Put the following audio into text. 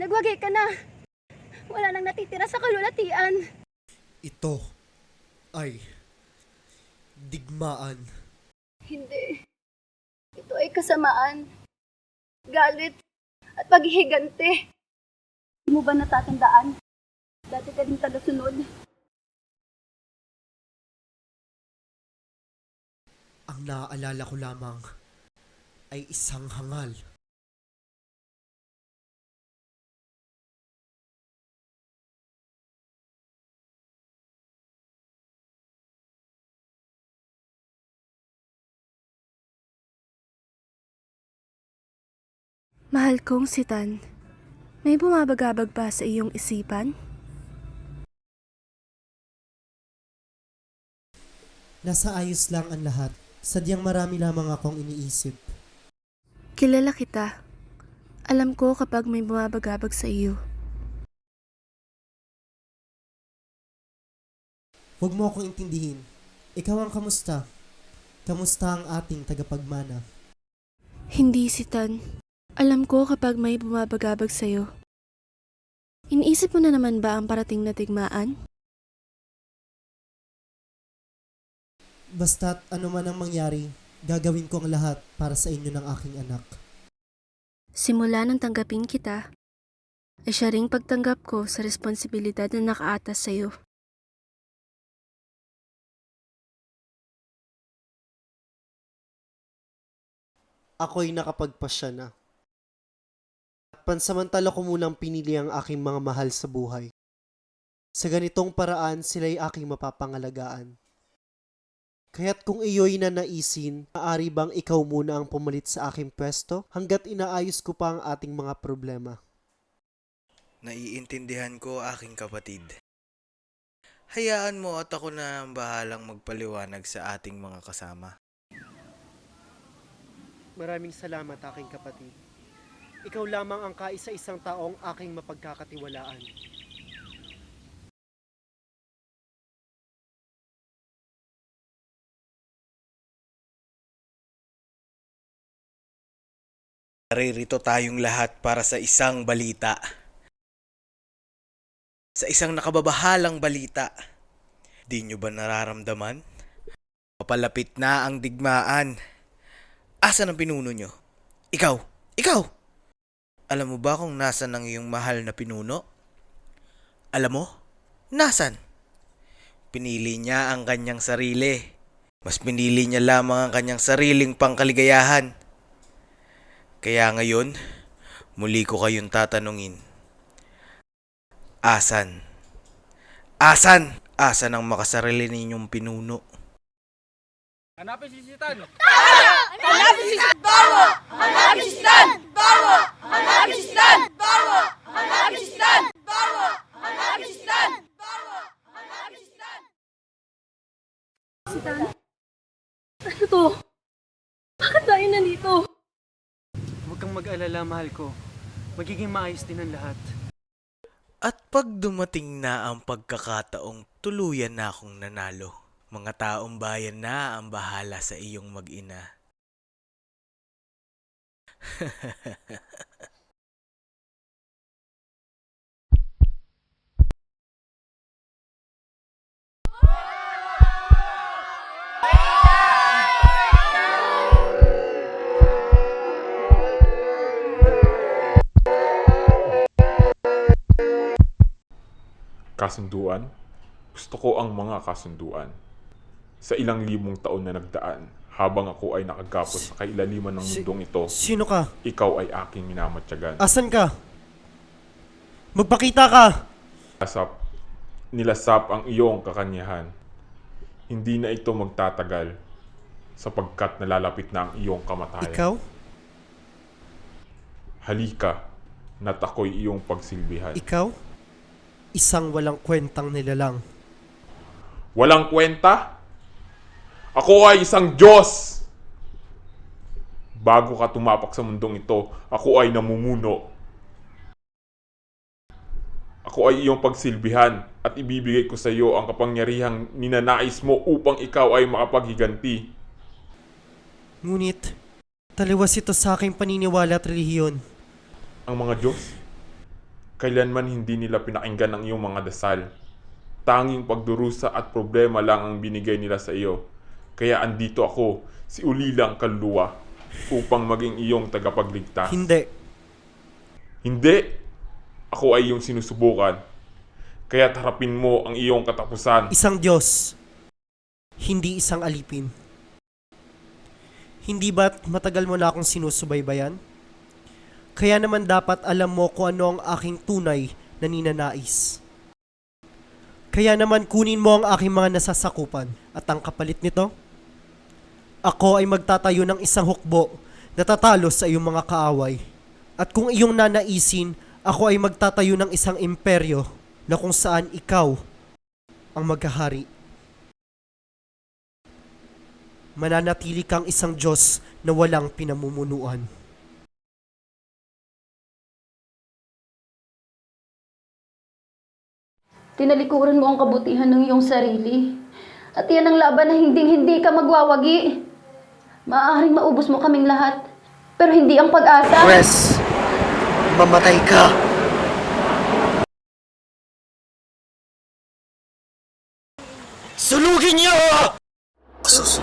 Nagwagi ka na. Wala nang natitira sa kalulatian. Ito ay digmaan. Hindi. Ito ay kasamaan, galit, at paghihigante. Hindi mo ba natatandaan? Dati ka din tagasunod. Ang naaalala ko lamang ay isang hangal. Mahal kong si Tan, may bumabagabag ba sa iyong isipan? Nasa ayos lang ang lahat. Sadyang marami lamang akong iniisip. Kilala kita. Alam ko kapag may bumabagabag sa iyo. Huwag mo akong intindihin. Ikaw ang kamusta? Kamusta ang ating tagapagmana? Hindi si Tan. Alam ko kapag may bumabagabag sa iyo. Iniisip mo na naman ba ang parating na tigmaan? Basta't ano man ang mangyari, gagawin ko ang lahat para sa inyo ng aking anak. Simula nang tanggapin kita, ay siya ring pagtanggap ko sa responsibilidad na nakaatas sa iyo. Ako'y nakapagpasya na. At pansamantala ko munang pinili ang aking mga mahal sa buhay. Sa ganitong paraan, sila'y aking mapapangalagaan. Kaya't kung iyo'y nanaisin, maaari bang ikaw muna ang pumalit sa aking pwesto hanggat inaayos ko pa ang ating mga problema? Naiintindihan ko, aking kapatid. Hayaan mo at ako na ang bahalang magpaliwanag sa ating mga kasama. Maraming salamat, aking kapatid. Ikaw lamang ang kaisa-isang taong aking mapagkakatiwalaan. Naririto tayong lahat para sa isang balita. Sa isang nakababahalang balita. Di nyo ba nararamdaman? Papalapit na ang digmaan. Asan ang pinuno nyo? Ikaw! Ikaw! Alam mo ba kung nasan ang iyong mahal na pinuno? Alam mo? Nasan? Pinili niya ang kanyang sarili. Mas pinili niya lamang ang kanyang sariling pangkaligayahan. Kaya ngayon, muli ko kayong tatanungin. Asan? Asan? Asan ang makasarili ninyong pinuno? Hanapin si Sitan! Hanapin si Stan! Bawa! Hanapin si Stan! Bawa! Hanapin si Stan! Bawa! Hanapin si Stan! Bawa! Hanapin si Stan! Bawa! Hanapin si Stan! Stan? Ano to? Bakit tayo nandito? Huwag kang mag-alala, mahal ko. Magiging maayos din ang lahat. At pag dumating na ang pagkakataong tuluyan na akong nanalo, mga taong bayan na ang bahala sa iyong mag-ina. Kasunduan? Gusto ko ang mga kasunduan. Sa ilang libong taon na nagdaan, habang ako ay nakagapos sa kailaliman ng mundong ito, Sino ka? ikaw ay aking minamatyagan. Asan ka? Magpakita ka! Nilasap ang iyong kakanyahan. Hindi na ito magtatagal sapagkat nalalapit na ang iyong kamatayan. Ikaw? Halika, na't ako'y iyong pagsilbihan. Ikaw? Isang walang kwentang nilalang. Walang kwenta? Ako ay isang Diyos! Bago ka tumapak sa mundong ito, ako ay namumuno. Ako ay iyong pagsilbihan at ibibigay ko sa iyo ang kapangyarihang ninanais mo upang ikaw ay makapaghiganti. Ngunit, taliwas ito sa aking paniniwala at relihiyon. Ang mga Diyos? kailanman hindi nila pinakinggan ang iyong mga dasal. Tanging pagdurusa at problema lang ang binigay nila sa iyo. Kaya andito ako, si Ulilang Kaluluwa, upang maging iyong tagapagligtas. Hindi. Hindi! Ako ay iyong sinusubukan. Kaya harapin mo ang iyong katapusan. Isang Diyos, hindi isang alipin. Hindi ba't matagal mo na akong sinusubaybayan? Kaya naman dapat alam mo kung ano ang aking tunay na ninanais. Kaya naman kunin mo ang aking mga nasasakupan at ang kapalit nito, ako ay magtatayo ng isang hukbo na tatalo sa iyong mga kaaway. At kung iyong nanaisin, ako ay magtatayo ng isang imperyo na kung saan ikaw ang maghahari. Mananatili kang isang Diyos na walang pinamumunuan. Tinalikuran mo ang kabutihan ng iyong sarili. At yan ang laban na hindi ka magwawagi. Maaaring maubos mo kaming lahat. Pero hindi ang pag-asa. Wes, mamatay ka! Sunugin niyo! Sus!